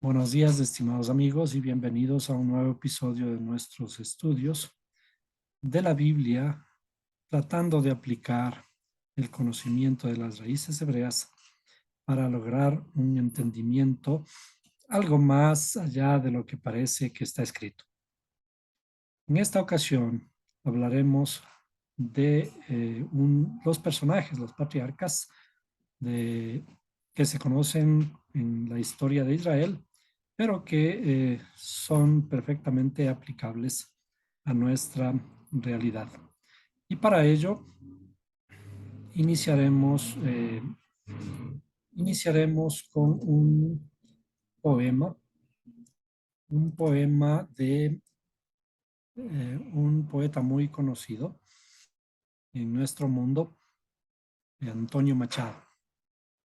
Buenos días, estimados amigos, y bienvenidos a un nuevo episodio de nuestros estudios de la Biblia, tratando de aplicar el conocimiento de las raíces hebreas para lograr un entendimiento algo más allá de lo que parece que está escrito. En esta ocasión hablaremos de los personajes, los patriarcas que se conocen en la historia de Israel, pero que son perfectamente aplicables a nuestra realidad. Y para ello iniciaremos, eh, iniciaremos con poema, un poema de un poeta muy conocido en nuestro mundo, Antonio Machado.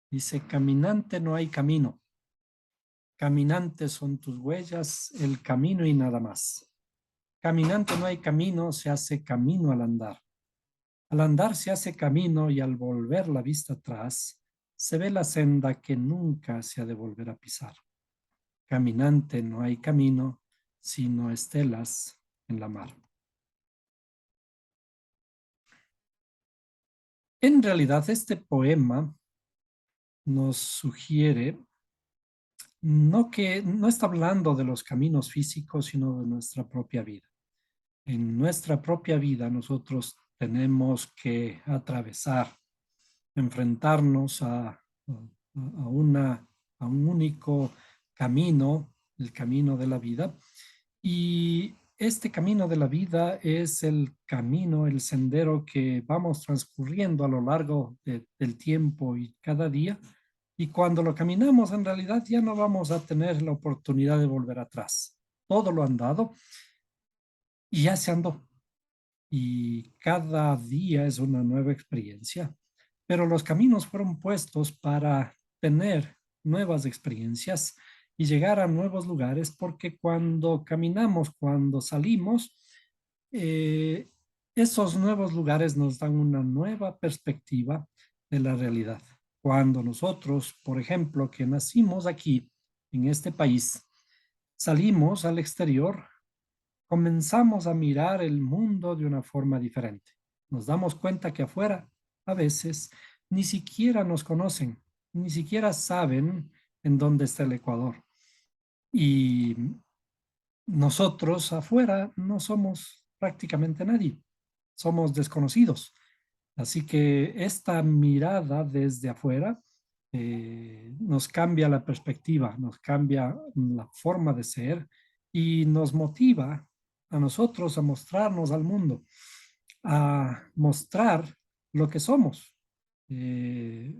Dice: caminante no hay camino, caminantes son tus huellas, el camino y nada más. Caminante no hay camino, se hace camino al andar. Al andar se hace camino y al volver la vista atrás, se ve la senda que nunca se ha de volver a pisar. Caminante no hay camino, sino estelas en la mar. En realidad, este poema nos sugiere no está hablando de los caminos físicos, sino de nuestra propia vida. En nuestra propia vida nosotros tenemos que atravesar, enfrentarnos a un único camino, el camino de la vida. Y este camino de la vida es el camino, el sendero que vamos transcurriendo a lo largo del tiempo y cada día. Y cuando lo caminamos, en realidad ya no vamos a tener la oportunidad de volver atrás. Todo lo andado y ya se andó. Y cada día es una nueva experiencia, pero los caminos fueron puestos para tener nuevas experiencias y llegar a nuevos lugares, porque cuando caminamos, cuando salimos, eh, esos nuevos lugares nos dan una nueva perspectiva de la realidad. Cuando nosotros, por ejemplo, que nacimos aquí en este país, salimos al exterior, comenzamos a mirar el mundo de una forma diferente. Nos damos cuenta que afuera a veces ni siquiera nos conocen, ni siquiera saben en dónde está el Ecuador. Y nosotros afuera no somos prácticamente nadie, somos desconocidos. Así que esta mirada desde afuera nos cambia la perspectiva, nos cambia la forma de ser y nos motiva a nosotros a mostrarnos al mundo, a mostrar lo que somos.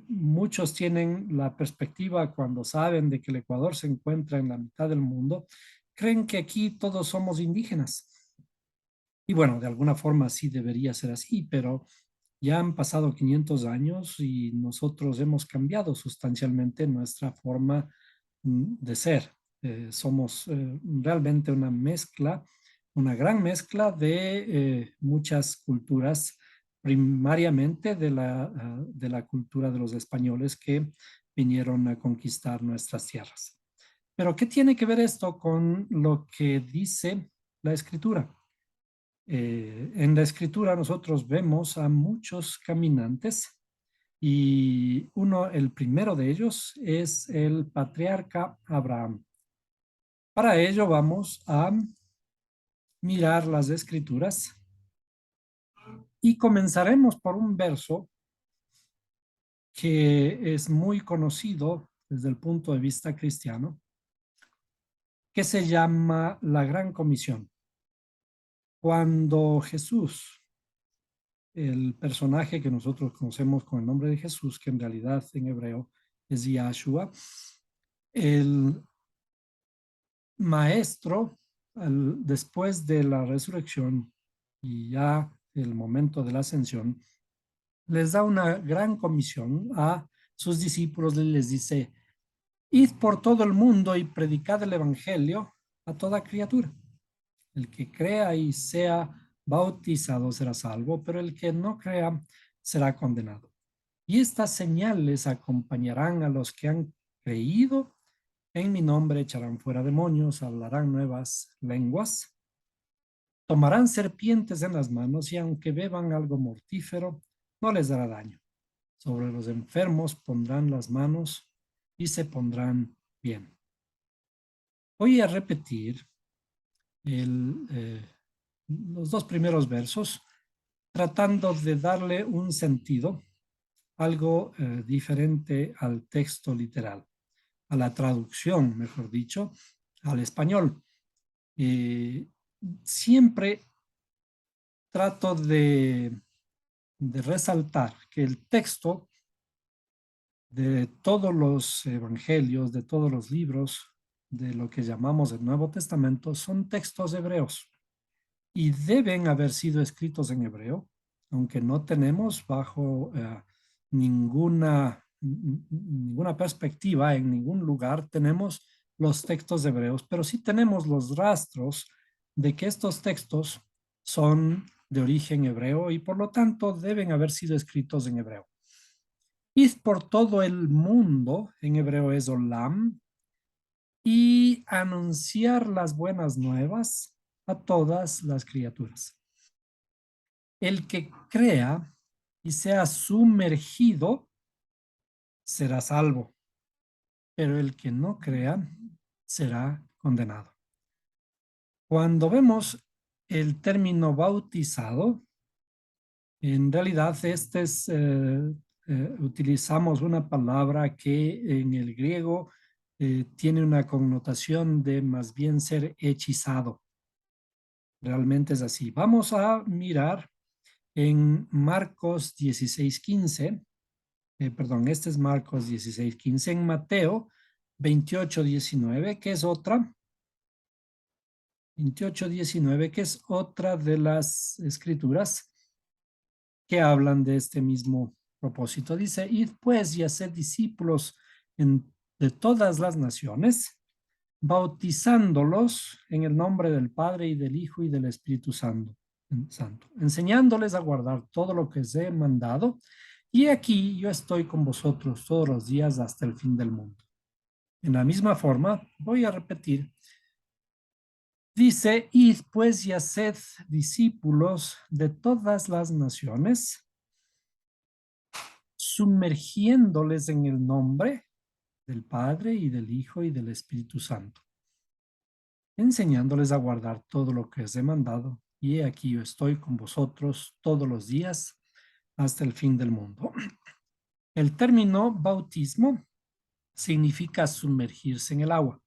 Muchos tienen la perspectiva cuando saben de que el Ecuador se encuentra en la mitad del mundo, creen que aquí todos somos indígenas. Y bueno, de alguna forma sí debería ser así, pero ya han pasado 500 años y nosotros hemos cambiado sustancialmente nuestra forma de ser. Somos realmente una mezcla, una gran mezcla de muchas culturas, primariamente de la cultura de los españoles que vinieron a conquistar nuestras tierras. Pero ¿qué tiene que ver esto con lo que dice la escritura? En la escritura nosotros vemos a muchos caminantes y el primero de ellos es el patriarca Abraham. Para ello vamos a mirar las escrituras y comenzaremos por un verso que es muy conocido desde el punto de vista cristiano, que se llama la Gran Comisión. Cuando Jesús, el personaje que nosotros conocemos con el nombre de Jesús, que en realidad en hebreo es Yahshua, el maestro, después de la resurrección y ya el momento de la ascensión, les da una gran comisión a sus discípulos y les dice: id por todo el mundo y predicad el evangelio a toda criatura. El que crea y sea bautizado será salvo, pero el que no crea será condenado. Y estas señales acompañarán a los que han creído En mi nombre echarán fuera demonios, hablarán nuevas lenguas, tomarán serpientes en las manos y aunque beban algo mortífero, no les dará daño. Sobre los enfermos pondrán las manos y se pondrán bien. Voy a repetir los dos primeros versos, tratando de darle un sentido, algo diferente al texto literal, a la traducción, mejor dicho, al español. Eh, Siempre trato de resaltar que el texto de todos los evangelios, de todos los libros, de lo que llamamos el Nuevo Testamento, son textos hebreos y deben haber sido escritos en hebreo, aunque no tenemos bajo ninguna perspectiva, en ningún lugar tenemos los textos hebreos, pero sí tenemos los rastros de que estos textos son de origen hebreo y por lo tanto deben haber sido escritos en hebreo. Id por todo el mundo, en hebreo es olam, y anunciar las buenas nuevas a todas las criaturas. El que crea y sea sumergido será salvo, pero el que no crea será condenado. Cuando vemos el término bautizado, en realidad utilizamos una palabra que en el griego tiene una connotación de más bien ser hechizado. Realmente es así. Vamos a mirar en Marcos 16:15, perdón, este es Marcos 16:15, en Mateo 28:19, que es otra, 28:19, que es otra de las escrituras que hablan de este mismo propósito. Dice, id pues y haced discípulos de todas las naciones, bautizándolos en el nombre del Padre y del Hijo y del Espíritu Santo, enseñándoles a guardar todo lo que os he mandado. Y aquí yo estoy con vosotros todos los días hasta el fin del mundo. En la misma forma, voy a repetir. Dice, id pues y haced discípulos de todas las naciones, sumergiéndoles en el nombre del Padre y del Hijo y del Espíritu Santo, enseñándoles a guardar todo lo que os he mandado. Y he aquí yo estoy con vosotros todos los días hasta el fin del mundo. El término bautismo significa sumergirse en el agua.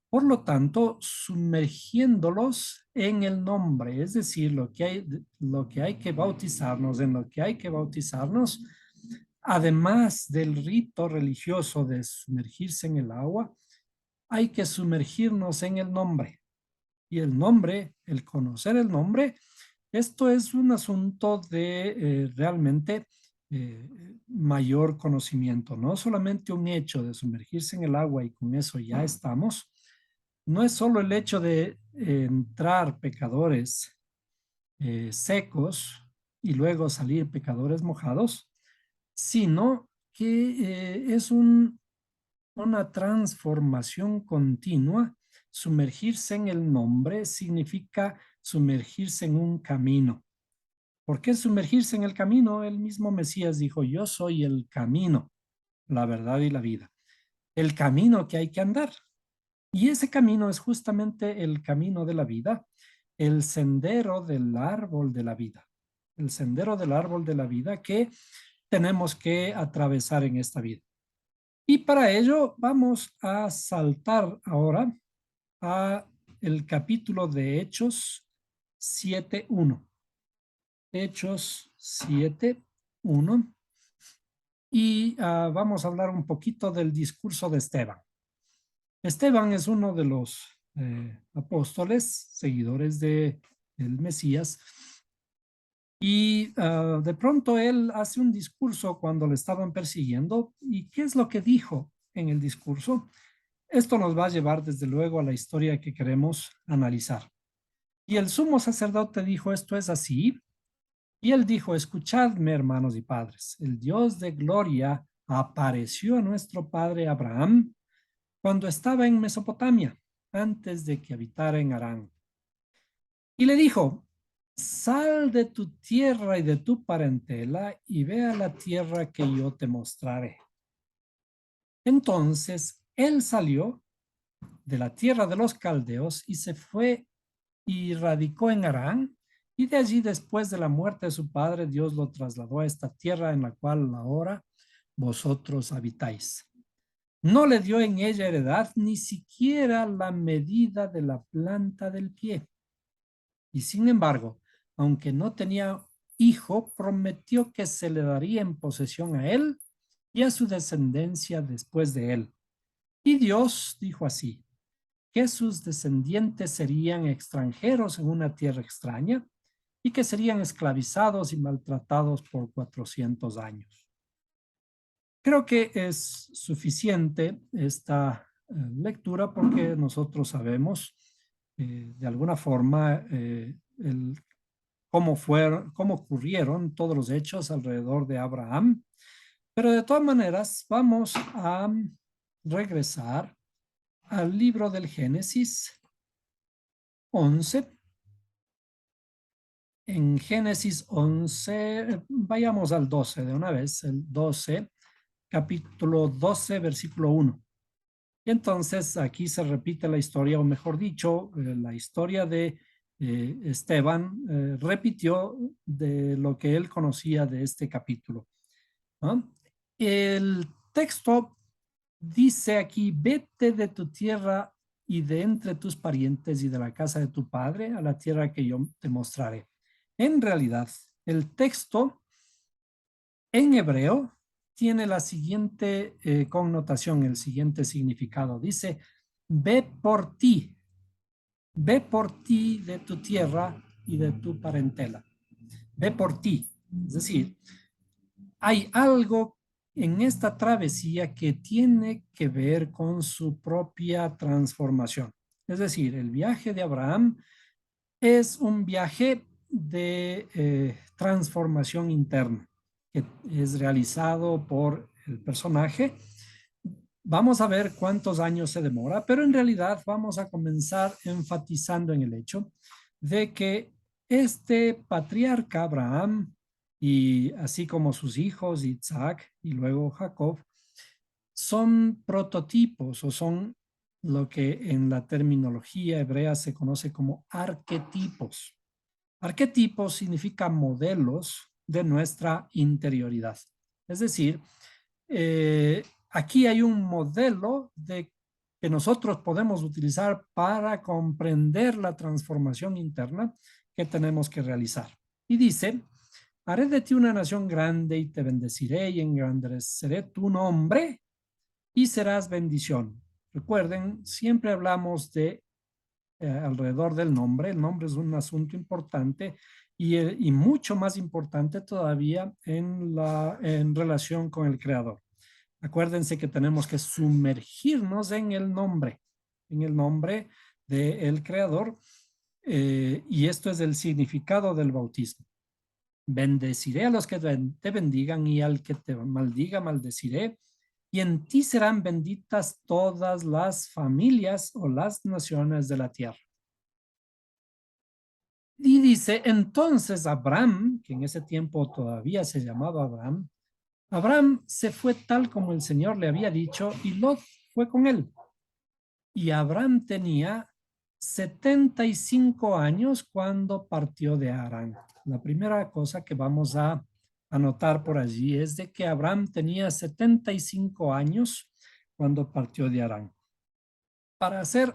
Por lo tanto, sumergiéndolos en el nombre, es decir, lo que hay que bautizarnos, en lo que hay que bautizarnos, además del rito religioso de sumergirse en el agua, hay que sumergirnos en el nombre. Y el nombre, el conocer el nombre, esto es un asunto de realmente mayor conocimiento, no solamente un hecho de sumergirse en el agua y con eso ya estamos. No es solo el hecho de entrar pecadores secos y luego salir pecadores mojados, sino que es una transformación continua. Sumergirse en el nombre significa sumergirse en un camino. ¿Por qué sumergirse en el camino? El mismo Mesías dijo, yo soy el camino, la verdad y la vida. El camino que hay que andar. Y ese camino es justamente el camino de la vida, el sendero del árbol de la vida. El sendero del árbol de la vida que tenemos que atravesar en esta vida. Y para ello vamos a saltar ahora a el capítulo de Hechos 7:1. Hechos 7:1. Y vamos a hablar un poquito del discurso de Esteban. Esteban es uno de los apóstoles, seguidores de el Mesías, y de pronto él hace un discurso cuando le estaban persiguiendo. ¿Y qué es lo que dijo en el discurso? Esto nos va a llevar desde luego a la historia que queremos analizar. Y el sumo sacerdote dijo, esto es así. Y él dijo, escuchadme, hermanos y padres, el Dios de gloria apareció a nuestro padre Abraham cuando estaba en Mesopotamia, antes de que habitara en Harán. Y le dijo, sal de tu tierra y de tu parentela y ve a la tierra que yo te mostraré. Entonces él salió de la tierra de los caldeos y se fue y radicó en Harán. Y de allí, después de la muerte de su padre, Dios lo trasladó a esta tierra en la cual ahora vosotros habitáis. No le dio en ella heredad, ni siquiera la medida de la planta del pie. Y sin embargo, aunque no tenía hijo, prometió que se le daría en posesión a él y a su descendencia después de él. Y Dios dijo así, que sus descendientes serían extranjeros en una tierra extraña y que serían esclavizados y maltratados por 400 años. Creo que es suficiente esta lectura porque nosotros sabemos de alguna forma cómo ocurrieron todos los hechos alrededor de Abraham, pero de todas maneras vamos a regresar al libro del Génesis 11. En Génesis 11, vayamos al 12 de una vez, el 12, capítulo 12, versículo 1. Y entonces aquí se repite la historia, o mejor dicho, la historia de Esteban repitió de lo que él conocía de este capítulo, ¿no? El texto dice aquí, vete de tu tierra y de entre tus parientes y de la casa de tu padre a la tierra que yo te mostraré. En realidad, el texto en hebreo tiene la siguiente connotación, el siguiente significado. Dice, ve por ti de tu tierra y de tu parentela. Ve por ti. Es decir, hay algo en esta travesía que tiene que ver con su propia transformación. Es decir, el viaje de Abraham es un viaje de transformación interna que es realizado por el personaje. Vamos a ver cuántos años se demora, pero en realidad vamos a comenzar enfatizando en el hecho de que este patriarca Abraham y así como sus hijos Isaac y luego Jacob son prototipos o son lo que en la terminología hebrea se conoce como arquetipos. Arquetipos significa modelos de nuestra interioridad. Es decir, aquí hay un modelo que nosotros podemos utilizar para comprender la transformación interna que tenemos que realizar. Y dice, haré de ti una nación grande y te bendeciré y engrandeceré tu nombre y serás bendición. Recuerden, siempre hablamos de alrededor del nombre. El nombre es un asunto importante y mucho más importante todavía en relación con el creador. Acuérdense que tenemos que sumergirnos en el nombre del creador, y esto es el significado del bautismo. Bendeciré a los que te bendigan y al que te maldiga, maldeciré. Y en ti serán benditas todas las familias o las naciones de la tierra. Y dice, entonces Abraham, que en ese tiempo todavía se llamaba Abraham, Abraham se fue tal como el Señor le había dicho y Lot fue con él. Y Abraham tenía 75 años cuando partió de Harán. La primera cosa que vamos a anotar por allí es de que Abraham tenía 75 años cuando partió de Harán. Para ser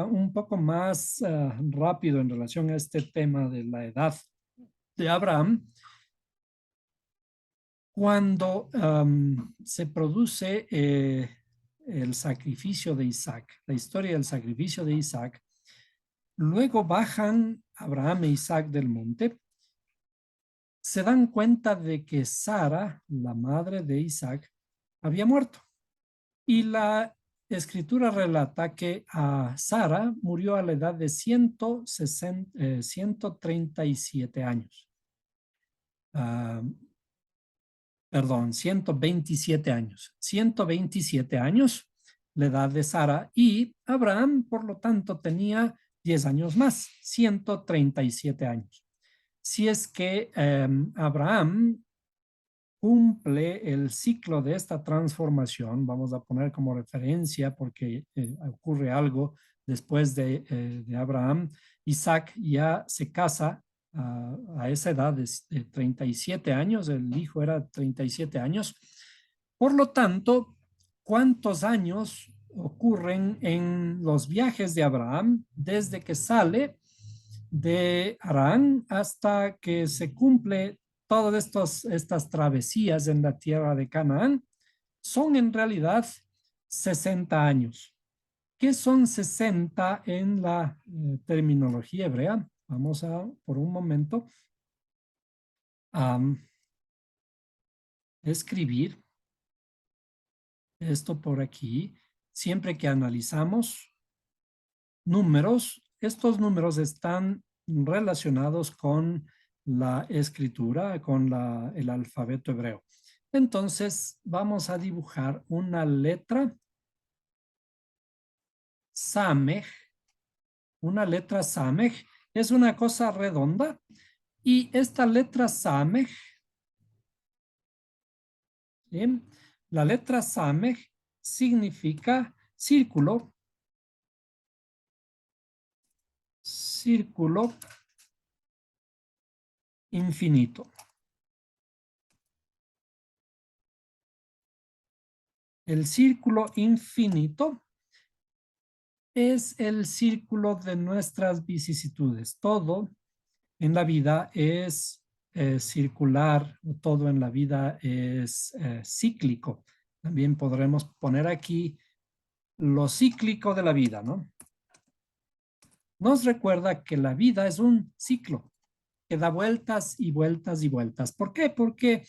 un poco más rápido en relación a este tema de la edad de Abraham, cuando se produce el sacrificio de Isaac, la historia del sacrificio de Isaac, luego bajan Abraham e Isaac del monte, se dan cuenta de que Sara, la madre de Isaac, había muerto. Y la escritura relata que a Sara murió a la edad de 137 años. Uh, perdón, 127 años. 127 años la edad de Sara, y Abraham, por lo tanto, tenía 10 años más, 137 años. Si es que Abraham cumple el ciclo de esta transformación, vamos a poner como referencia porque ocurre algo después de Abraham, Isaac ya se casa a esa edad de 37 años, el hijo era 37 años. Por lo tanto, ¿cuántos años ocurren en los viajes de Abraham desde que sale de Harán hasta que se cumple todas estas travesías en la tierra de Canaán? Son en realidad 60 años. ¿Qué son 60 en la terminología hebrea? Vamos a, por un momento, a escribir esto por aquí. Siempre que analizamos números, estos números están relacionados con la escritura, con el alfabeto hebreo. Entonces, vamos a dibujar una letra Samej. Una letra Samej es una cosa redonda y esta letra Samej, ¿sí? La letra Samej significa círculo, círculo infinito. El círculo infinito es el círculo de nuestras vicisitudes. Todo en la vida es circular, todo en la vida es cíclico. También podremos poner aquí lo cíclico de la vida, ¿no? Nos recuerda que la vida es un ciclo que da vueltas y vueltas y vueltas. ¿Por qué? Porque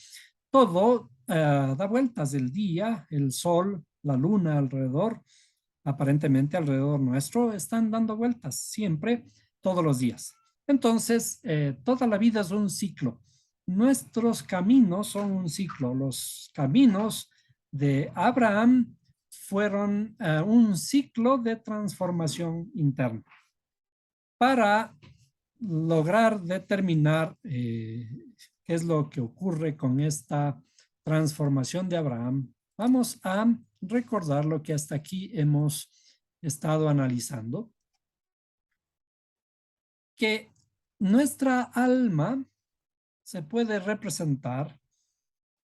todo da vueltas, el día, el sol, la luna alrededor, aparentemente alrededor nuestro, están dando vueltas siempre, todos los días. Entonces, toda la vida es un ciclo. Nuestros caminos son un ciclo. Los caminos de Abraham fueron un ciclo de transformación interna para lograr determinar qué es lo que ocurre con esta transformación de Abraham. Vamos a recordar lo que hasta aquí hemos estado analizando, que nuestra alma se puede representar,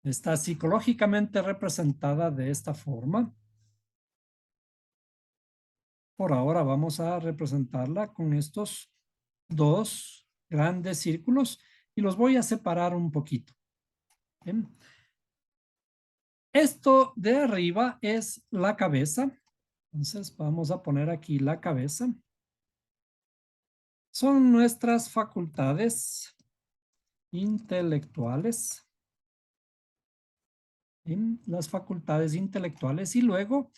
está psicológicamente representada de esta forma. Por ahora vamos a representarla con estos dos grandes círculos y los voy a separar un poquito. ¿Bien? Esto de arriba es la cabeza. Entonces vamos a poner aquí la cabeza. Son nuestras facultades intelectuales. ¿Bien? Las facultades intelectuales. Y luego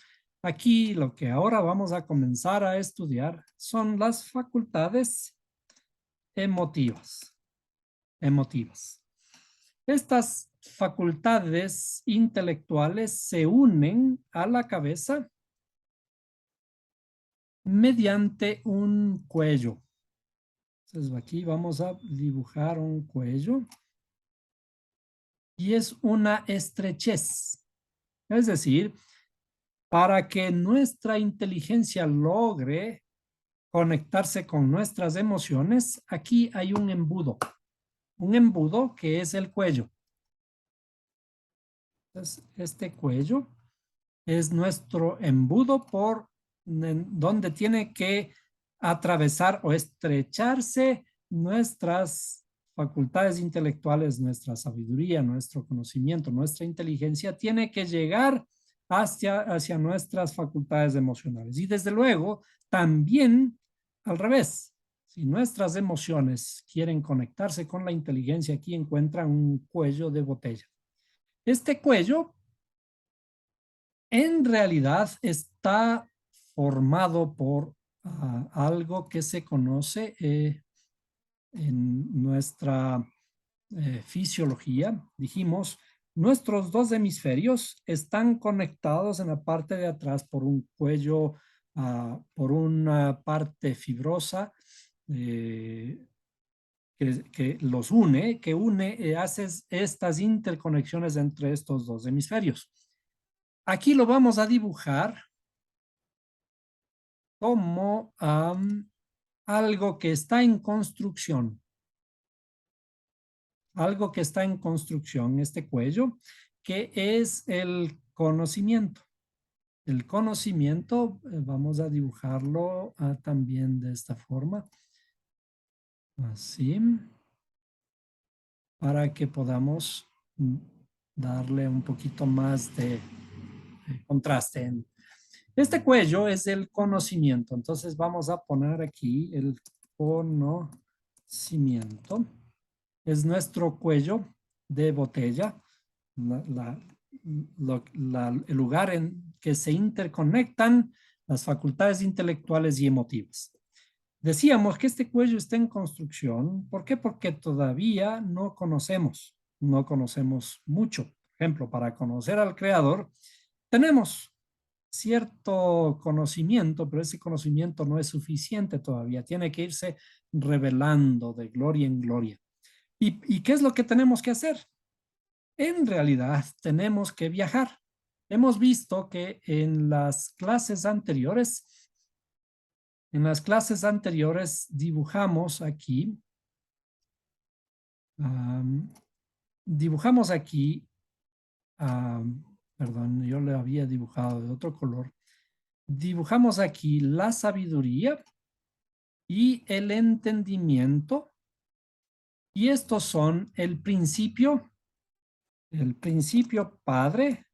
aquí lo que ahora vamos a comenzar a estudiar son las facultades emotivas. Emotivas. Estas facultades intelectuales se unen a la cabeza mediante un cuello. Entonces aquí vamos a dibujar un cuello y es una estrechez. Es decir, para que nuestra inteligencia logre conectarse con nuestras emociones, aquí hay un embudo que es el cuello. Entonces, este cuello es nuestro embudo por donde tiene que atravesar o estrecharse nuestras facultades intelectuales, nuestra sabiduría, nuestro conocimiento, nuestra inteligencia, tiene que llegar hacia nuestras facultades emocionales. Y desde luego, también al revés. Si nuestras emociones quieren conectarse con la inteligencia, aquí encuentran un cuello de botella. Este cuello en realidad está formado por algo que se conoce en nuestra fisiología. Dijimos Nuestros dos hemisferios están conectados en la parte de atrás por un cuello, por una parte fibrosa eh, que los une, hace estas interconexiones entre estos dos hemisferios. Aquí lo vamos a dibujar como algo que está en construcción, algo que está en construcción, este cuello, que es el conocimiento. El conocimiento, vamos a dibujarlo también de esta forma, así, para que podamos darle un poquito más de contraste. Este cuello es el conocimiento, entonces vamos a poner aquí el conocimiento. Es nuestro cuello de botella, la, el lugar en que se interconectan las facultades intelectuales y emotivas. Decíamos que este cuello está en construcción. ¿Por qué? Porque todavía no conocemos mucho. Por ejemplo, para conocer al creador, tenemos cierto conocimiento, pero ese conocimiento no es suficiente todavía. Tiene que irse revelando de gloria en gloria. ¿Y qué es lo que tenemos que hacer? En realidad, tenemos que viajar. Hemos visto que en las clases anteriores dibujamos aquí, um, dibujamos aquí, perdón, yo le había dibujado de otro color. Dibujamos aquí la sabiduría y el entendimiento. Y estos son el principio padre,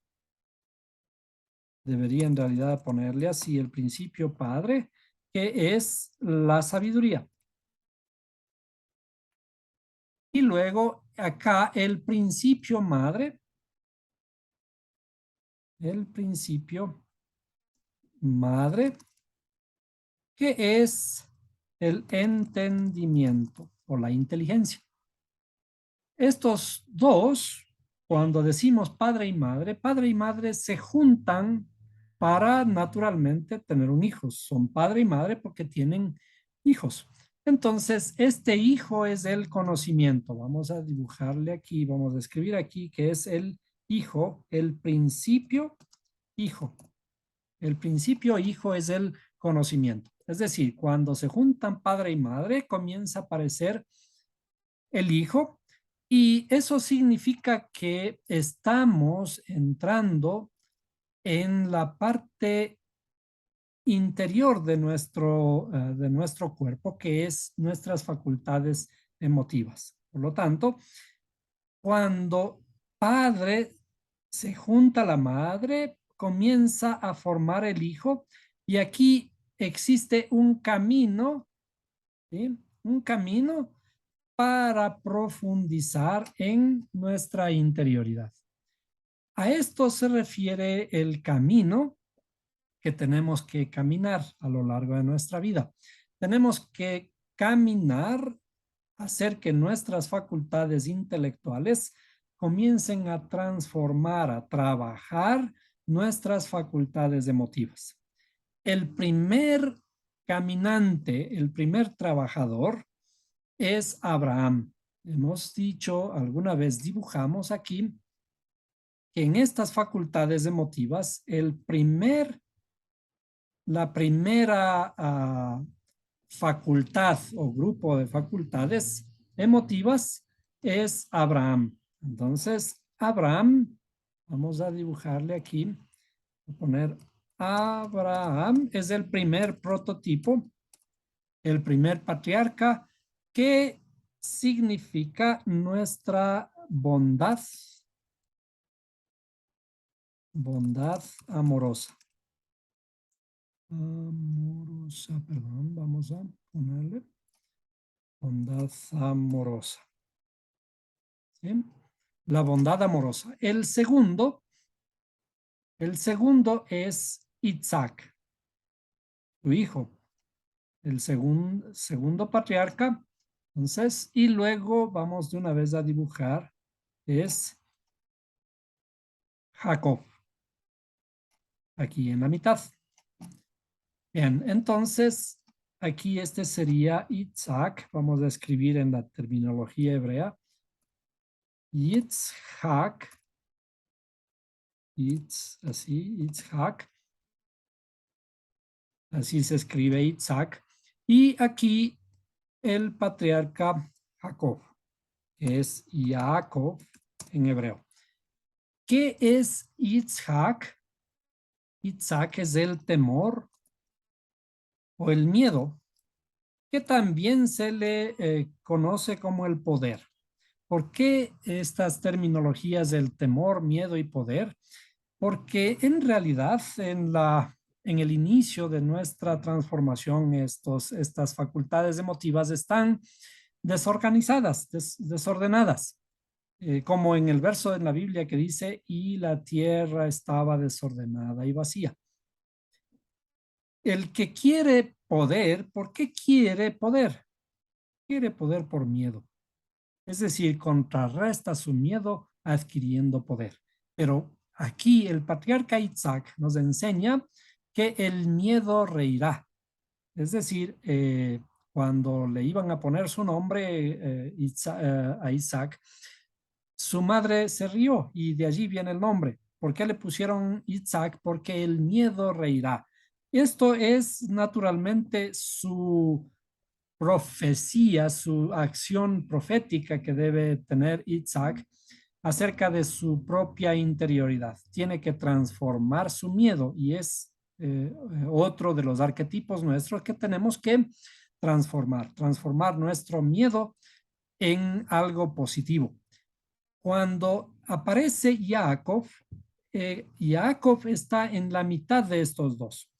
debería en realidad ponerle así, el principio padre, que es la sabiduría. Y luego acá el principio madre, el principio madre, que es el entendimiento o la inteligencia. Estos dos, cuando decimos padre y madre se juntan para naturalmente tener un hijo. Son padre y madre porque tienen hijos. Entonces, este hijo es el conocimiento. Vamos a dibujarle aquí, vamos a escribir aquí que es el hijo, el principio hijo. El principio hijo es el conocimiento. Es decir, cuando se juntan padre y madre, comienza a aparecer el hijo y eso significa que estamos entrando en la parte interior de nuestro cuerpo, que es nuestras facultades emotivas. Por lo tanto, cuando padre se junta la madre, comienza a formar el hijo y aquí existe un camino, ¿sí? Un camino para profundizar en nuestra interioridad. A esto se refiere el camino que tenemos que caminar a lo largo de nuestra vida. Tenemos que caminar, hacer que nuestras facultades intelectuales comiencen a transformar, a trabajar nuestras facultades emotivas. El primer caminante, el primer trabajador es Abraham. Hemos dicho, alguna vez dibujamos aquí, que en estas facultades emotivas, la primera facultad o grupo de facultades emotivas es Abraham. Entonces, Abraham, vamos a dibujarle aquí, a poner Abraham, es el primer prototipo, el primer patriarca, que significa nuestra bondad amorosa. Amorosa, perdón, vamos a ponerle bondad amorosa. ¿Sí? La bondad amorosa. El segundo es Isaac, tu hijo, el segundo patriarca. Entonces, y luego vamos de una vez a dibujar, es Jacob, aquí en la mitad. Bien, entonces aquí este sería Isaac. Vamos a escribir en la terminología hebrea. Yitzhak, así, Yitzhak. Así se escribe Isaac. Y aquí el patriarca Jacob, que es Jacob en hebreo. ¿Qué es Yitzhak? Yitzhak es el temor o el miedo, que también se le conoce como el poder. ¿Por qué estas terminologías del temor, miedo y poder? Porque en realidad en el inicio de nuestra transformación, estas facultades emotivas están desorganizadas, desordenadas, como en el verso en la Biblia que dice, y la tierra estaba desordenada y vacía. El que quiere poder, ¿por qué quiere poder? Quiere poder por miedo. Es decir, contrarresta su miedo adquiriendo poder. Pero aquí el patriarca Isaac nos enseña que el miedo reirá. Es decir, cuando le iban a poner su nombre a Isaac, su madre se rió y de allí viene el nombre. ¿Por qué le pusieron Isaac? Porque el miedo reirá. Esto es naturalmente su profecía, su acción profética que debe tener Isaac acerca de su propia interioridad. Tiene que transformar su miedo y es otro de los arquetipos nuestros que tenemos que transformar nuestro miedo en algo positivo. Cuando aparece Jacob, Jacob está en la mitad de estos dos.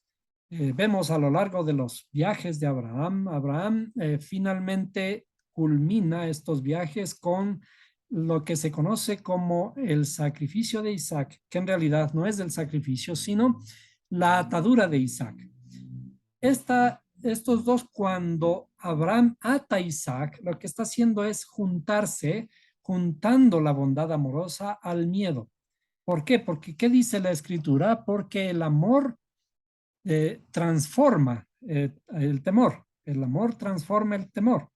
Vemos a lo largo de los viajes de Abraham, Abraham finalmente culmina estos viajes con lo que se conoce como el sacrificio de Isaac, que en realidad no es el sacrificio, sino la atadura de Isaac. Estos dos, cuando Abraham ata a Isaac, lo que está haciendo es juntarse, juntando la bondad amorosa al miedo. ¿Por qué? Porque, ¿qué dice la escritura? Porque el amor transforma el temor. El amor transforma el temor,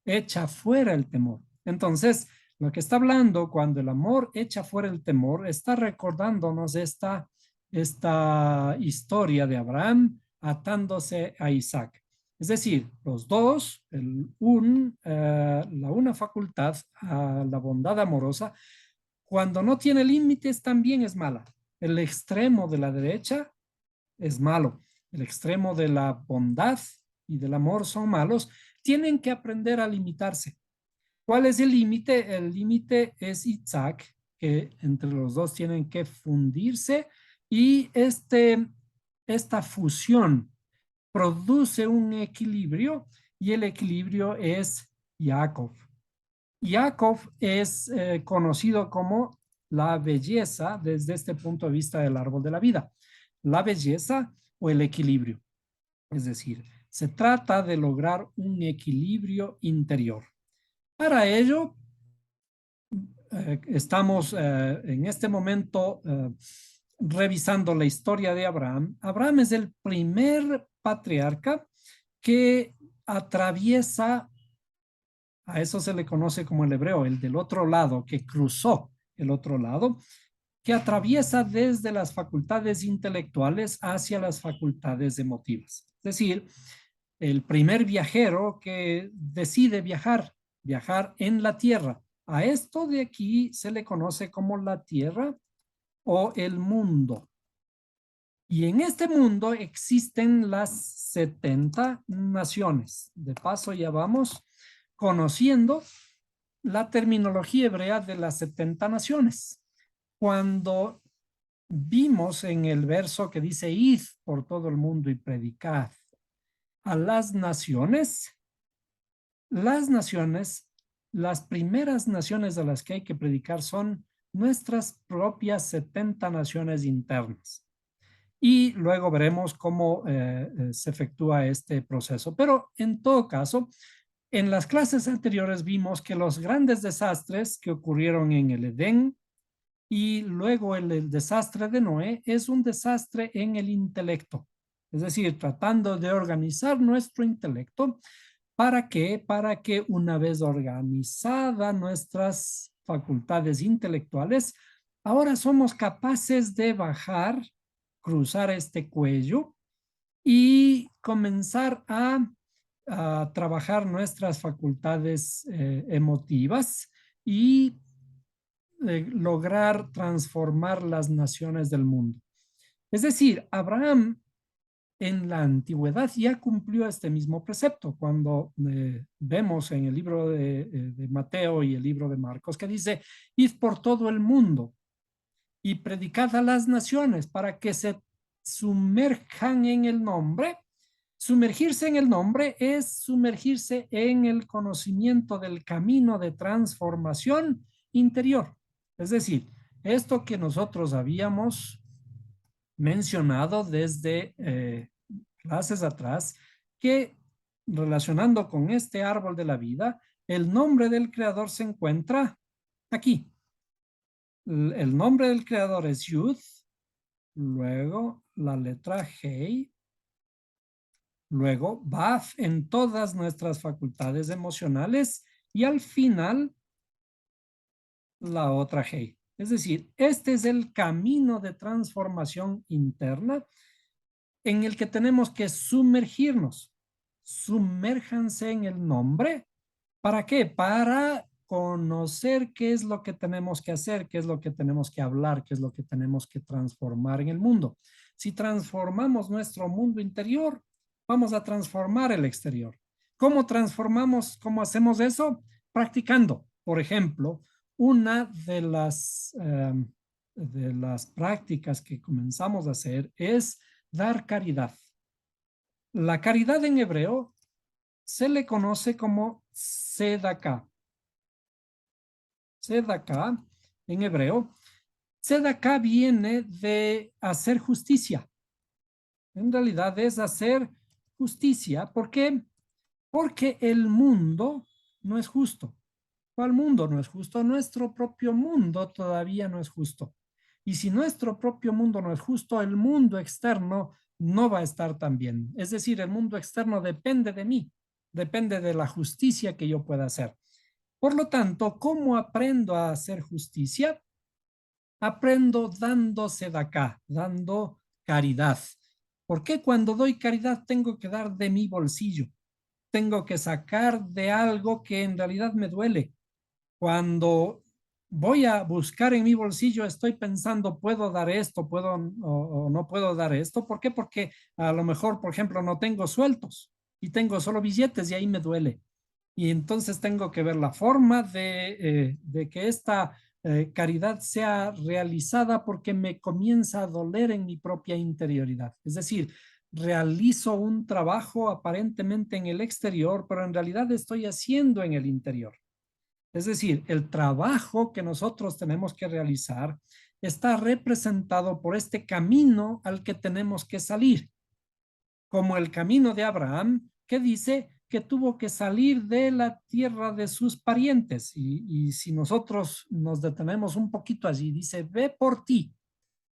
echa fuera el temor. Entonces, lo que está hablando cuando el amor echa fuera el temor, está recordándonos esta historia de Abraham atándose a Isaac. Es decir, los dos, la una facultad, la bondad amorosa, cuando no tiene límites también es mala. El extremo de la derecha es malo. El extremo de la bondad y del amor son malos. Tienen que aprender a limitarse. ¿Cuál es el límite? El límite es Isaac, que entre los dos tienen que fundirse y esta fusión produce un equilibrio y el equilibrio es Jacob. Jacob es conocido como la belleza desde este punto de vista del árbol de la vida. La belleza o el equilibrio. Es decir, se trata de lograr un equilibrio interior. Para ello, estamos en este momento revisando la historia de Abraham. Abraham es el primer patriarca que atraviesa, a eso se le conoce como el hebreo, el del otro lado, que cruzó el otro lado, que atraviesa desde las facultades intelectuales hacia las facultades emotivas. Es decir, el primer viajero que decide viajar en la tierra. A esto de aquí se le conoce como la tierra o el mundo. Y en este mundo existen las 70 naciones. De paso ya vamos conociendo la terminología hebrea de las 70 naciones. Cuando vimos en el verso que dice, id por todo el mundo y predicad a las naciones, las primeras naciones a las que hay que predicar son nuestras propias 70 naciones internas. Y luego veremos cómo se efectúa este proceso. Pero en todo caso, en las clases anteriores vimos que los grandes desastres que ocurrieron en el Edén, y luego el desastre de Noé es un desastre en el intelecto. Es decir, tratando de organizar nuestro intelecto. ¿Para qué? Para que una vez organizadas nuestras facultades intelectuales, ahora somos capaces de bajar, cruzar este cuello y comenzar a trabajar nuestras facultades emotivas y lograr transformar las naciones del mundo. Es decir, Abraham en la antigüedad ya cumplió este mismo precepto cuando vemos en el libro de Mateo y el libro de Marcos que dice, id por todo el mundo y predicad a las naciones para que se sumerjan en el nombre. Sumergirse en el nombre es sumergirse en el conocimiento del camino de transformación interior. Es decir, esto que nosotros habíamos mencionado desde clases atrás, que relacionando con este árbol de la vida, el nombre del creador se encuentra aquí. El nombre del creador es Yud, luego la letra Hei, luego Baf en todas nuestras facultades emocionales y al final la otra Hei. Es decir, este es el camino de transformación interna en el que tenemos que sumergirnos. Sumérjanse en el nombre. ¿Para qué? Para conocer qué es lo que tenemos que hacer, qué es lo que tenemos que hablar, qué es lo que tenemos que transformar en el mundo. Si transformamos nuestro mundo interior, vamos a transformar el exterior. ¿Cómo transformamos? ¿Cómo hacemos eso? Practicando. Por ejemplo, una de las prácticas que comenzamos a hacer es dar caridad. La caridad en hebreo se le conoce como tzedakah. Tzedakah en hebreo. Tzedakah viene de hacer justicia. En realidad es hacer justicia. ¿Por qué? Porque el mundo no es justo. ¿Cuál mundo no es justo? Nuestro propio mundo todavía no es justo. Y si nuestro propio mundo no es justo, el mundo externo no va a estar tan bien. Es decir, el mundo externo depende de mí, depende de la justicia que yo pueda hacer. Por lo tanto, ¿cómo aprendo a hacer justicia? Aprendo dándose de acá, dando caridad. ¿Por qué cuando doy caridad tengo que dar de mi bolsillo? Tengo que sacar de algo que en realidad me duele. Cuando voy a buscar en mi bolsillo, estoy pensando, ¿puedo dar esto? ¿Puedo o no puedo dar esto? ¿Por qué? Porque a lo mejor, por ejemplo, no tengo sueltos y tengo solo billetes y ahí me duele. Y entonces tengo que ver la forma de que esta caridad sea realizada porque me comienza a doler en mi propia interioridad. Es decir, realizo un trabajo aparentemente en el exterior, pero en realidad estoy haciendo en el interior. Es decir, el trabajo que nosotros tenemos que realizar está representado por este camino al que tenemos que salir, como el camino de Abraham, que dice que tuvo que salir de la tierra de sus parientes. Y si nosotros nos detenemos un poquito allí, dice, ve por ti.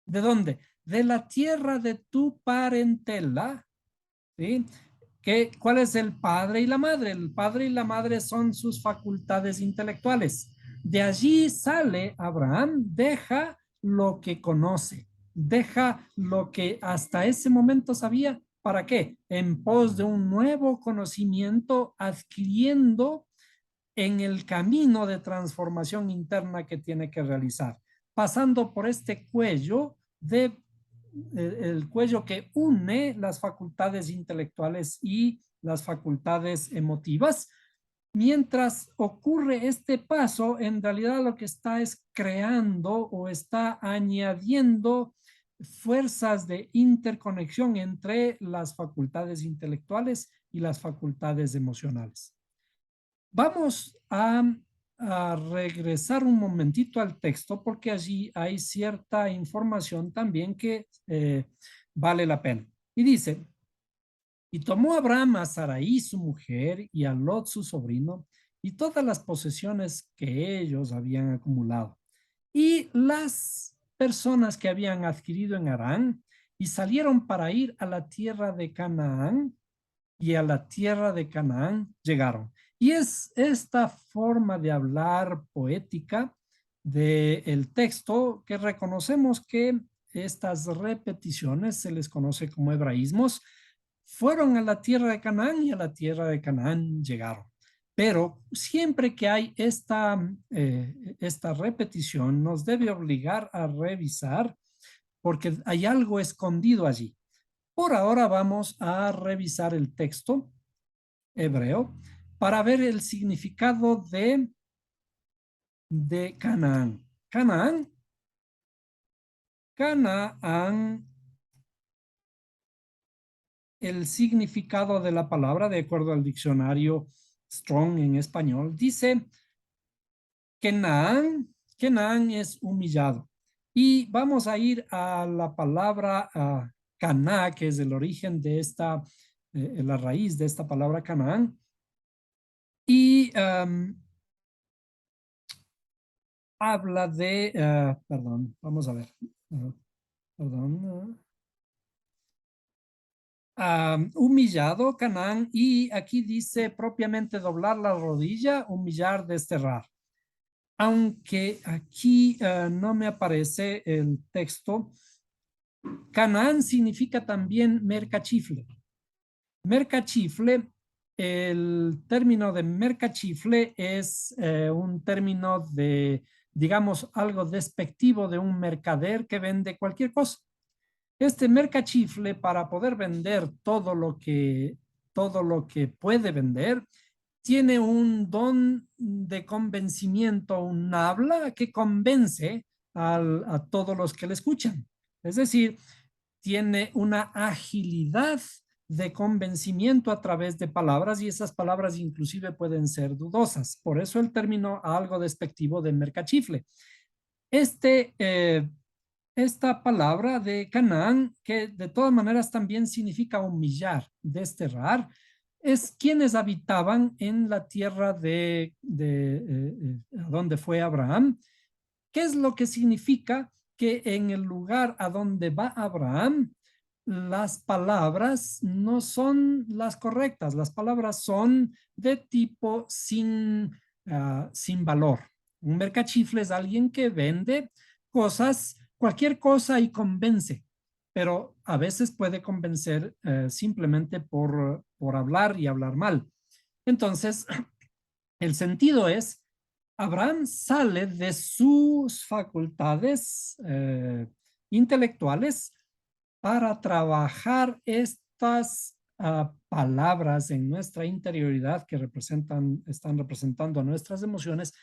¿De dónde? De la tierra de tu parentela, ¿sí? ¿Cuál es el padre y la madre? El padre y la madre son sus facultades intelectuales. De allí sale Abraham, deja lo que conoce, deja lo que hasta ese momento sabía. ¿Para qué? En pos de un nuevo conocimiento, adquiriendo en el camino de transformación interna que tiene que realizar, pasando por este cuello el cuello que une las facultades intelectuales y las facultades emotivas. Mientras ocurre este paso, en realidad lo que está es creando o está añadiendo fuerzas de interconexión entre las facultades intelectuales y las facultades emocionales. Vamos a regresar un momentito al texto porque allí hay cierta información también que vale la pena. Y dice, y tomó Abraham a Sarai su mujer y a Lot su sobrino y todas las posesiones que ellos habían acumulado Y las personas que habían adquirido en Harán y salieron para ir a la tierra de Canaán, y a la tierra de Canaán llegaron. Y es esta forma de hablar poética del texto que reconocemos que estas repeticiones se les conoce como hebraísmos, fueron a la tierra de Canaán y a la tierra de Canaán llegaron. Pero siempre que hay esta repetición, nos debe obligar a revisar porque hay algo escondido allí. Por ahora vamos a revisar el texto hebreo para ver el significado de Canaán. Canaán, Canaán, el significado de la palabra, de acuerdo al diccionario Strong en español, dice Canaán es humillado. Y vamos a ir a la palabra Caná, que es el origen de la raíz de esta palabra Canaán. Y habla de, perdón, vamos a ver, perdón, humillado, Canaán, y aquí dice propiamente doblar la rodilla, humillar, desterrar. Aunque aquí no me aparece el texto, Canaán significa también mercachifle. Mercachifle, el término de mercachifle es un término de, digamos, algo despectivo de un mercader que vende cualquier cosa. Este mercachifle, para poder vender todo lo que puede vender, tiene un don de convencimiento, un habla que convence a todos los que le escuchan. Es decir, tiene una agilidad de convencimiento a través de palabras y esas palabras inclusive pueden ser dudosas. Por eso el término algo despectivo de mercachifle. Esta palabra de Canaán, que de todas maneras también significa humillar, desterrar, es quienes habitaban en la tierra donde fue Abraham. ¿Qué es lo que significa? Que en el lugar a donde va Abraham, las palabras no son las correctas, las palabras son de tipo sin valor. Un mercachifle es alguien que vende cosas, cualquier cosa y convence, pero a veces puede convencer simplemente por hablar y hablar mal. Entonces, el sentido es, Abraham sale de sus facultades intelectuales para trabajar estas palabras en nuestra interioridad que están representando a nuestras emociones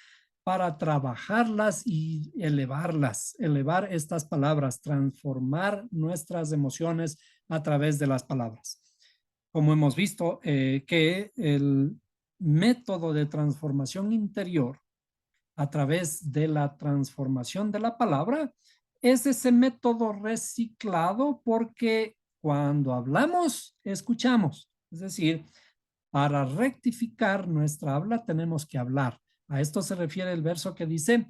para trabajarlas y elevar estas palabras, transformar nuestras emociones a través de las palabras. Como hemos visto, que el método de transformación interior a través de la transformación de la palabra es ese método reciclado porque cuando hablamos, escuchamos. Es decir, para rectificar nuestra habla tenemos que hablar. A esto se refiere el verso que dice,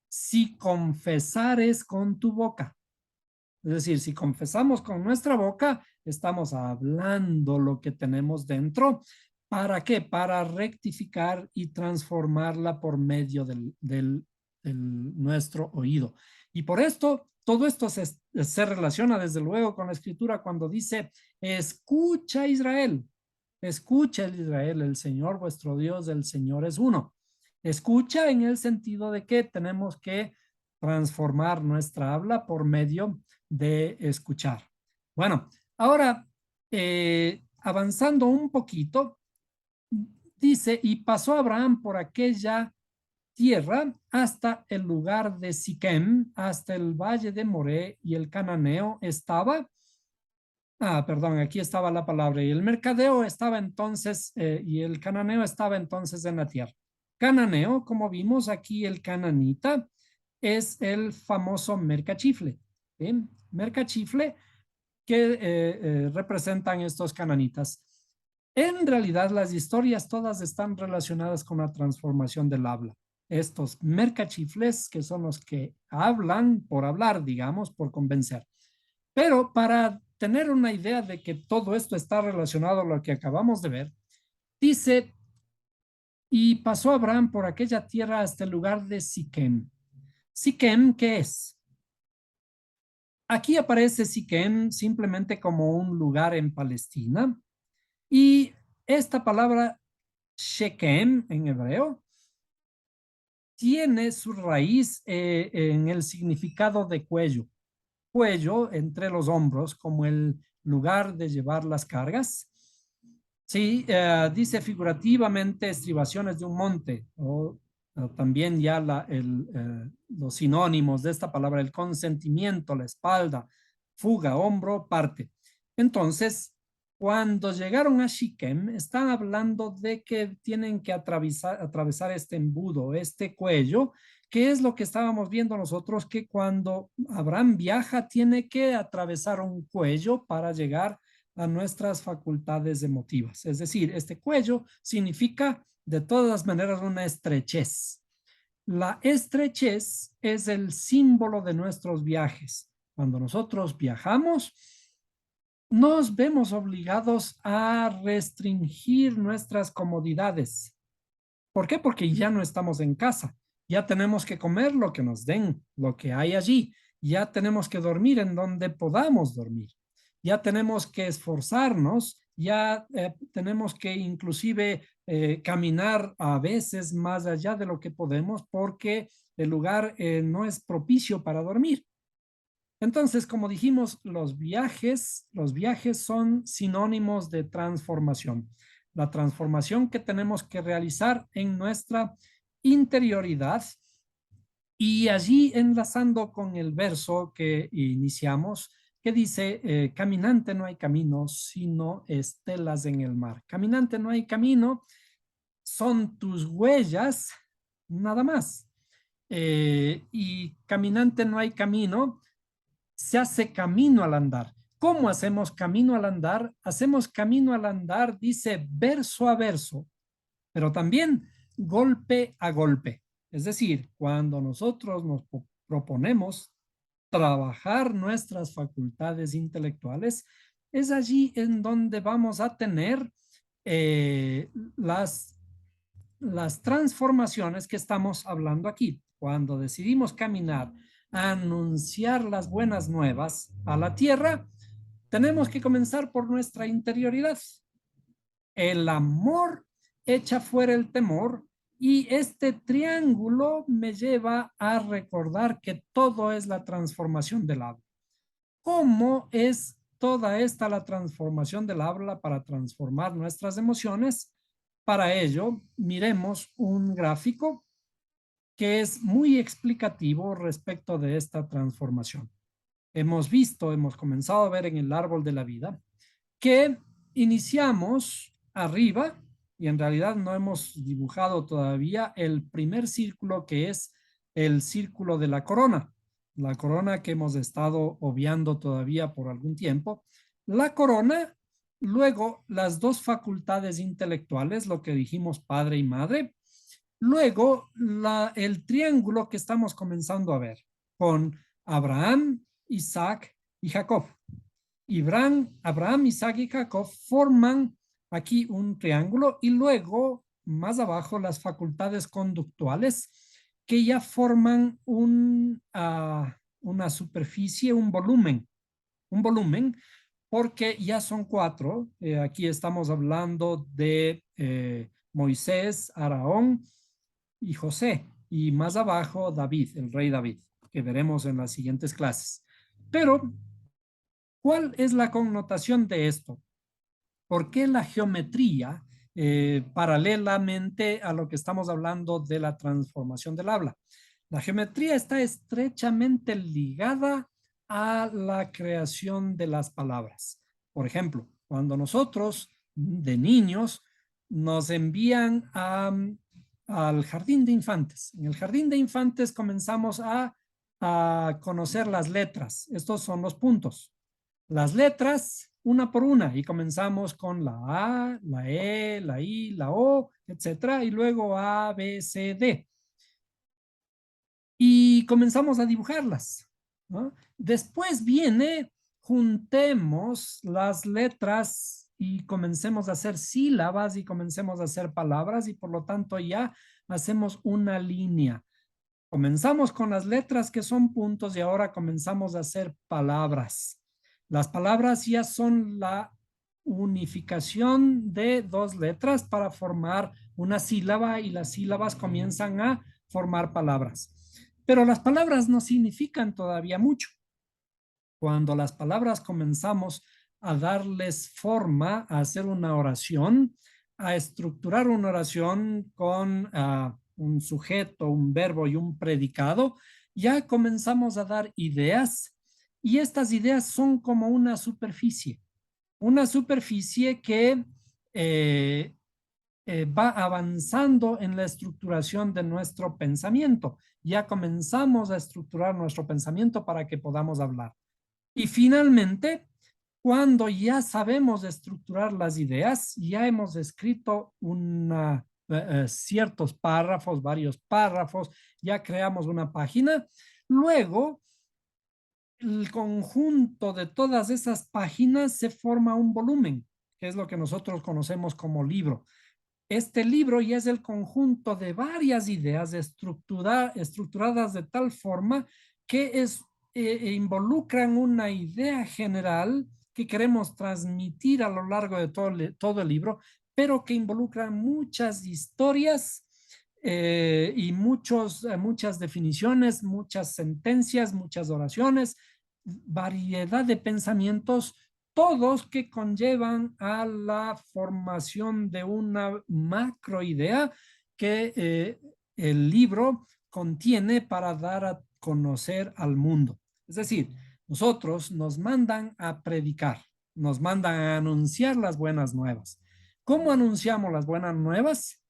si confesares con tu boca. Es decir, si confesamos con nuestra boca, estamos hablando lo que tenemos dentro. ¿Para qué? Para rectificar y transformarla por medio nuestro oído. Y por esto, todo esto se relaciona desde luego con la escritura cuando dice, escucha Israel, escucha Israel, el Señor vuestro Dios, el Señor es uno. Escucha en el sentido de que tenemos que transformar nuestra habla por medio de escuchar. Bueno, ahora avanzando un poquito, dice, y pasó Abraham por aquella tierra hasta el lugar de Siquem, hasta el valle de Moré, y el cananeo estaba, perdón, aquí estaba la palabra, y el mercadeo estaba entonces, y el cananeo estaba entonces en la tierra. Cananeo, como vimos aquí, el cananita es el famoso mercachifle. ¿Sí? Mercachifle que representan estos cananitas. En realidad, las historias todas están relacionadas con la transformación del habla. estos mercachifles que son los que hablan por hablar, digamos, por convencer. Pero para tener una idea de que todo esto está relacionado a lo que acabamos de ver, dice, y pasó Abraham por aquella tierra hasta el lugar de Siquem. Siquem, ¿qué es? Aquí aparece Siquem simplemente como un lugar en Palestina y esta palabra Shekem en hebreo tiene su raíz en el significado de cuello. Cuello entre los hombros como el lugar de llevar las cargas. Sí, dice figurativamente estribaciones de un monte, o también ya los sinónimos de esta palabra, el consentimiento, la espalda, fuga, hombro, parte. Entonces, cuando llegaron a Shikem, están hablando de que tienen que atravesar este embudo, este cuello, que es lo que estábamos viendo nosotros, que cuando Abraham viaja, tiene que atravesar un cuello para llegar a nuestras facultades emotivas. Es decir, este cuello significa de todas maneras una estrechez. La estrechez es el símbolo de nuestros viajes. Cuando nosotros viajamos, nos vemos obligados a restringir nuestras comodidades. ¿Por qué? Porque ya no estamos en casa. Ya tenemos que comer lo que nos den, lo que hay allí. Ya tenemos que dormir en donde podamos dormir. Ya tenemos que esforzarnos. Ya tenemos que inclusive caminar a veces más allá de lo que podemos porque el lugar no es propicio para dormir. Entonces, como dijimos, los viajes son sinónimos de transformación. La transformación que tenemos que realizar en nuestra interioridad. Y allí enlazando con el verso que iniciamos, que dice, caminante no hay camino, sino estelas en el mar. Caminante no hay camino, son tus huellas, nada más. Y caminante no hay camino, se hace camino al andar. ¿Cómo hacemos camino al andar? Hacemos camino al andar, dice verso a verso, pero también golpe a golpe. Es decir, cuando nosotros nos proponemos trabajar nuestras facultades intelectuales, es allí en donde vamos a tener eh, las, las transformaciones que estamos hablando aquí. Cuando decidimos caminar a anunciar las buenas nuevas a la tierra, tenemos que comenzar por nuestra interioridad. El amor echa fuera el temor y este triángulo me lleva a recordar que todo es la transformación del habla. ¿Cómo es toda esta la transformación del habla para transformar nuestras emociones? Para ello, miremos un gráfico que es muy explicativo respecto de esta transformación. Hemos comenzado a ver en el árbol de la vida que iniciamos arriba y en realidad no hemos dibujado todavía el primer círculo que es el círculo de la corona que hemos estado obviando todavía por algún tiempo. La corona, luego las dos facultades intelectuales, lo que dijimos padre y madre, luego el triángulo que estamos comenzando a ver con Abraham, Isaac y Jacob. Abraham, Isaac y Jacob forman aquí un triángulo y luego más abajo las facultades conductuales que ya forman una superficie, un volumen, porque ya son cuatro. Aquí estamos hablando de Moisés, Aarón y José, y más abajo David, el rey David, que veremos en las siguientes clases. Pero ¿cuál es la connotación de esto? ¿Por qué la geometría, paralelamente a lo que estamos hablando de la transformación del habla? La geometría está estrechamente ligada a la creación de las palabras. Por ejemplo, cuando nosotros de niños nos envían al jardín de infantes. En el jardín de infantes comenzamos a conocer las letras. Estos son los puntos. Las letras una por una y comenzamos con la A, la E, la I, la O, etcétera, y luego A, B, C, D. y comenzamos a dibujarlas, ¿no? Después viene, juntemos las letras y comencemos a hacer sílabas y comencemos a hacer palabras y por lo tanto ya hacemos una línea. Comenzamos con las letras que son puntos y ahora comenzamos a hacer palabras. Las palabras ya son la unificación de dos letras para formar una sílaba y las sílabas comienzan a formar palabras. Pero las palabras no significan todavía mucho. Cuando las palabras comenzamos a darles forma, a hacer una oración, a estructurar una oración con un sujeto, un verbo y un predicado, ya comenzamos a dar ideas y estas ideas son como una superficie que eh, va avanzando en la estructuración de nuestro pensamiento. Ya comenzamos a estructurar nuestro pensamiento para que podamos hablar. Y finalmente, cuando ya sabemos estructurar las ideas, ya hemos escrito ciertos párrafos, varios párrafos, ya creamos una página. Luego, el conjunto de todas esas páginas se forma un volumen, que es lo que nosotros conocemos como libro. Este libro ya es el conjunto de varias ideas estructuradas de tal forma que involucran una idea general que queremos transmitir a lo largo de todo el libro, pero que involucran muchas historias y muchas definiciones, muchas sentencias, muchas oraciones, variedad de pensamientos todos que conllevan a la formación de una macroidea que el libro contiene para dar a conocer al mundo. Es decir, nosotros nos mandan a predicar, nos mandan a anunciar las buenas nuevas. ¿Cómo anunciamos las buenas nuevas?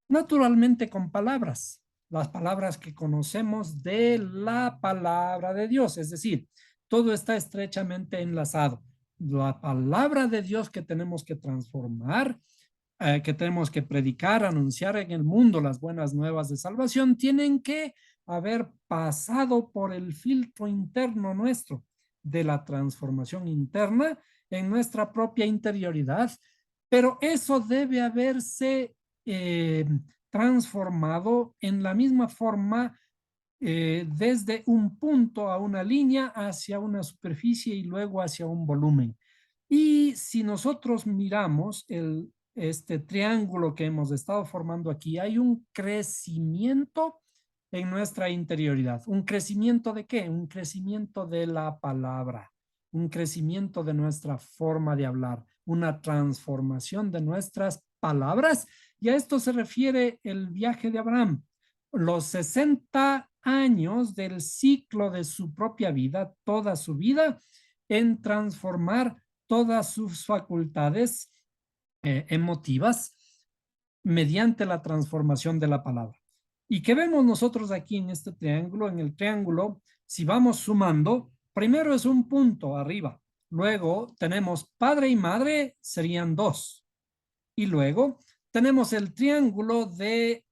Naturalmente con palabras, las palabras que conocemos de la palabra de Dios, es decir, todo está estrechamente enlazado. La palabra de Dios que tenemos que transformar, que tenemos que predicar, anunciar en el mundo las buenas nuevas de salvación, tienen que haber pasado por el filtro interno nuestro de la transformación interna en nuestra propia interioridad, pero eso debe haberse eh, transformado en la misma forma desde un punto a una línea hacia una superficie y luego hacia un volumen. Y si nosotros miramos este triángulo que hemos estado formando aquí, hay un crecimiento en nuestra interioridad. ¿Un crecimiento de qué? Un crecimiento de la palabra, un crecimiento de nuestra forma de hablar, una transformación de nuestras palabras. Y a esto se refiere el viaje de Abraham. Los 60 años del ciclo de su propia vida, toda su vida, en transformar todas sus facultades emotivas mediante la transformación de la palabra. ¿Y qué vemos nosotros aquí en este triángulo? En el triángulo, si vamos sumando, primero es un punto arriba, luego tenemos padre y madre, serían dos, y luego tenemos el triángulo de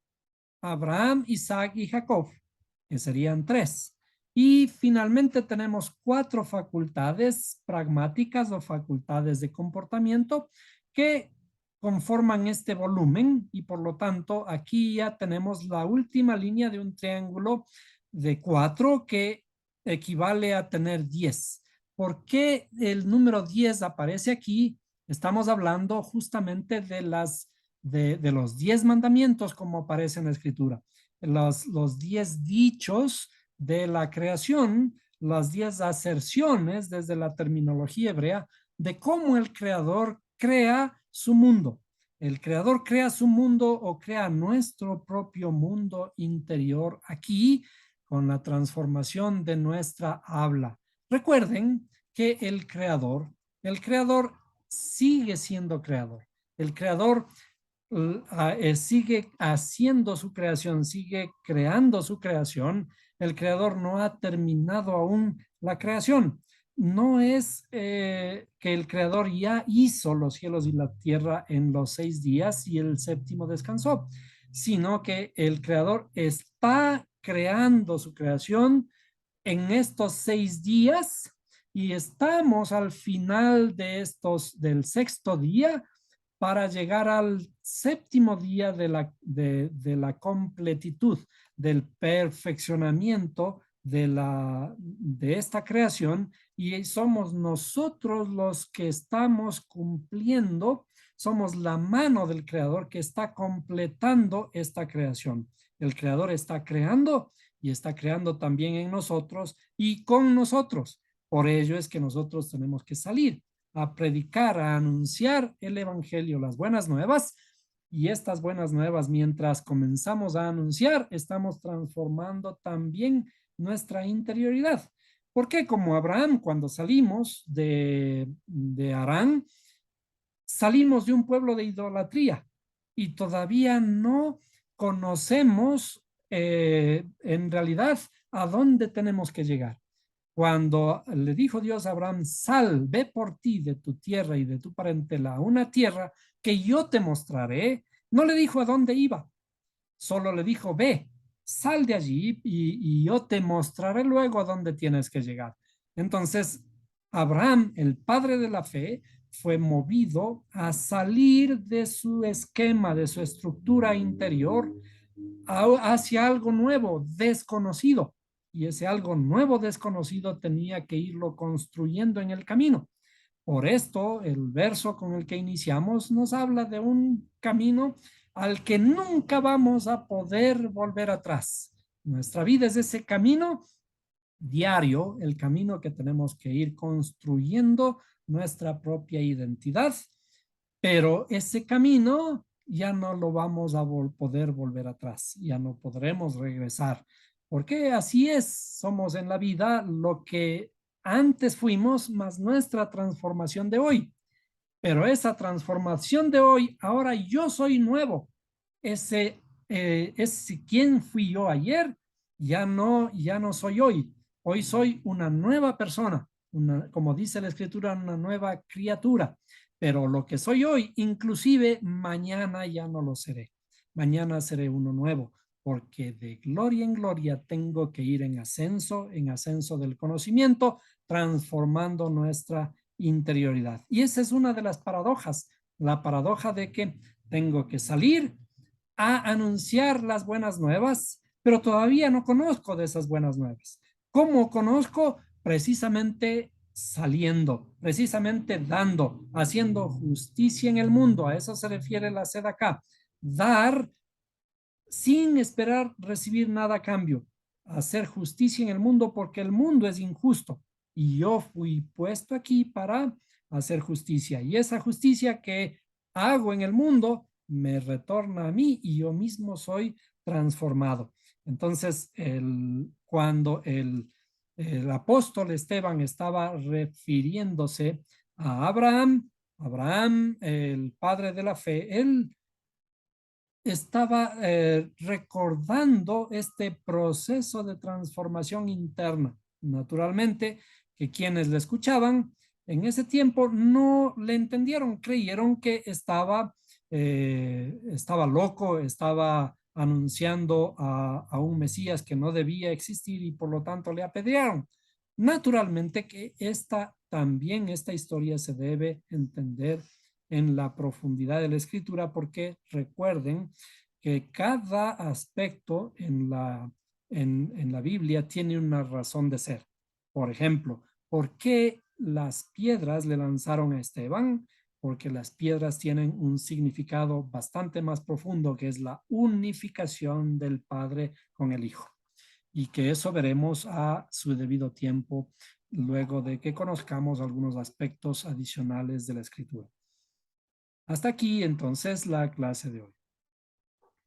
Abraham, Isaac y Jacob, que serían tres. Y finalmente tenemos cuatro facultades pragmáticas o facultades de comportamiento que conforman este volumen y por lo tanto aquí ya tenemos la última línea de un triángulo de cuatro que equivale a tener 10. ¿Por qué el número 10 aparece aquí? Estamos hablando justamente de los 10 mandamientos como aparece en la escritura, los 10 dichos de la creación, las 10 aserciones desde la terminología hebrea de cómo el creador crea su mundo. El creador crea su mundo o crea nuestro propio mundo interior aquí con la transformación de nuestra habla. Recuerden que el creador sigue siendo creador. El creador sigue haciendo su creación, sigue creando su creación. El creador no ha terminado aún la creación. No es que el creador ya hizo los cielos y la tierra en los 6 días y el séptimo descansó, sino que el creador está creando su creación en estos 6 días y estamos al final del sexto día para llegar al séptimo día de la completitud, del perfeccionamiento de esta creación, y somos nosotros los que estamos cumpliendo, somos la mano del Creador que está completando esta creación. El Creador está creando y está creando también en nosotros y con nosotros. Por ello es que nosotros tenemos que salir a predicar, a anunciar el evangelio, las buenas nuevas. Y estas buenas nuevas, mientras comenzamos a anunciar, estamos transformando también nuestra interioridad. Porque como Abraham, cuando salimos de Harán, salimos de un pueblo de idolatría y todavía no conocemos en realidad a dónde tenemos que llegar. Cuando le dijo Dios a Abraham, sal, ve por ti de tu tierra y de tu parentela a una tierra que yo te mostraré, no le dijo a dónde iba, solo le dijo, ve, sal de allí y yo te mostraré luego a dónde tienes que llegar. Entonces, Abraham, el padre de la fe, fue movido a salir de su esquema, de su estructura interior, hacia algo nuevo, desconocido. Y ese algo nuevo, desconocido, tenía que irlo construyendo en el camino. Por esto, el verso con el que iniciamos nos habla de un camino al que nunca vamos a poder volver atrás. Nuestra vida es ese camino diario, el camino que tenemos que ir construyendo nuestra propia identidad, pero ese camino ya no lo vamos a poder volver atrás, ya no podremos regresar, porque así es, somos en la vida lo que antes fuimos, más nuestra transformación de hoy. Pero esa transformación de hoy, ahora yo soy nuevo. Ese quién fui yo ayer, ya no soy hoy. Hoy soy una nueva persona, como dice la escritura, una nueva criatura. Pero lo que soy hoy, inclusive mañana ya no lo seré. Mañana seré uno nuevo, porque de gloria en gloria tengo que ir en ascenso del conocimiento, transformando nuestra interioridad. Y esa es una de las paradojas, la paradoja de que tengo que salir a anunciar las buenas nuevas, pero todavía no conozco de esas buenas nuevas. ¿Cómo conozco? Precisamente saliendo, precisamente dando, haciendo justicia en el mundo. A eso se refiere la sed acá. Dar sin esperar recibir nada a cambio, hacer justicia en el mundo porque el mundo es injusto y yo fui puesto aquí para hacer justicia, y esa justicia que hago en el mundo me retorna a mí y yo mismo soy transformado. Entonces, cuando el apóstol Esteban estaba refiriéndose a Abraham, el padre de la fe, él estaba recordando este proceso de transformación interna. Naturalmente, que quienes le escuchaban en ese tiempo no le entendieron, creyeron que estaba loco, estaba anunciando a un Mesías que no debía existir y por lo tanto le apedrearon. Naturalmente que también esta historia se debe entender en la profundidad de la escritura, porque recuerden que cada aspecto en la Biblia tiene una razón de ser. Por ejemplo, ¿por qué las piedras le lanzaron a Esteban? Porque las piedras tienen un significado bastante más profundo, que es la unificación del Padre con el Hijo. Y que eso veremos a su debido tiempo, luego de que conozcamos algunos aspectos adicionales de la escritura. Hasta aquí entonces la clase de hoy.